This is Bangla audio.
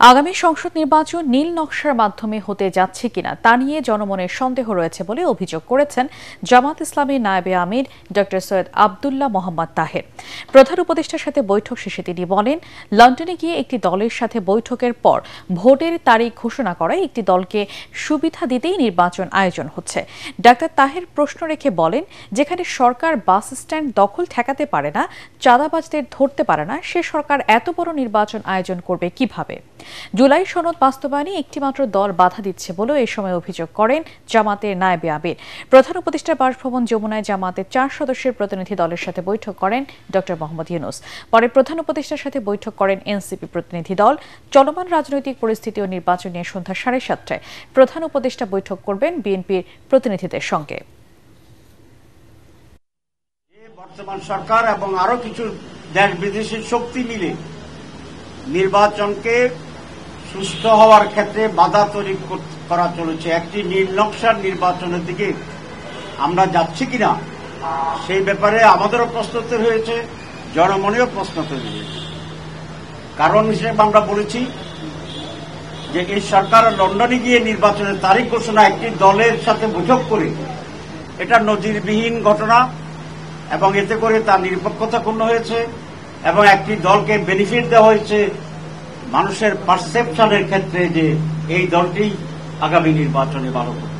আগামী সংসদ নির্বাচন নীল নকশার মাধ্যমে হতে যাচ্ছে কিনা তা নিয়ে জনমনের সন্দেহ রয়েছে বলে অভিযোগ করেছেন জামাত ইসলামীর নায়েবে আমির ড সৈয়দ আব্দুল্লাহ মোহাম্মদ তাহের। প্রধান উপদেষ্টার সাথে বৈঠক শেষে তিনি বলেন, লন্ডনে গিয়ে একটি দলের সাথে বৈঠকের পর ভোটের তারিখ ঘোষণা করায় একটি দলকে সুবিধা দিতেই নির্বাচন আয়োজন হচ্ছে। ড তাহের প্রশ্ন রেখে বলেন, যেখানে সরকার বাস স্ট্যান্ড দখল ঠেকাতে পারে না, চাঁদাবাজদের ধরতে পারে না, সে সরকার এত বড় নির্বাচন আয়োজন করবে কিভাবে? জুলাই সনদ বাস্তবায়নে একটিমাত্র দল বাধা দিচ্ছে বলেও এ সময় অভিযোগ করেন জামাতের নায়েবে আমির। প্রধান উপদেষ্টার বাসভবন যমুনায় জামাতের 4 সদস্যের প্রতিনিধি দলের সাথে বৈঠক করেন ড মোহাম্মদ ইউনূস। পরে প্রধান উপদেষ্টার সাথে বৈঠক করেন এনসিপি প্রতিনিধি দল। চলমান রাজনৈতিক পরিস্থিতি ও নির্বাচন নিয়ে সন্ধ্যা 7:30টায় প্রধান উপদেষ্টা বৈঠক করবেন বিএনপির প্রতিনিধিদের সঙ্গে। বর্তমান সরকার এবং আরো কিছু দেশ বিদেশি শক্তি মিলে নির্বাচনকে সুস্থ হওয়ার ক্ষেত্রে বাধা তৈরি করা চলেছে। একটি নীল নকশার নির্বাচনের দিকে আমরা যাচ্ছি কিনা সেই ব্যাপারে আমাদেরও প্রশ্ন তৈরি হয়েছে, জনমনেও প্রশ্ন তৈরি হয়েছে। কারণ হিসেবে আমরা বলেছি যে এই সরকার লন্ডনে গিয়ে নির্বাচনের তারিখ ঘোষণা একটি দলের সাথে বৈঠক করে এটা নজিরবিহীন ঘটনা এবং এতে করে তার নিরপেক্ষতা ক্ষুণ্ণ হয়েছে এবং একটি দলকে বেনিফিট দেওয়া হয়েছে মানুষের পারসেপশনের ক্ষেত্রে যে এই দলটি আগামী নির্বাচনে ভালো করবে।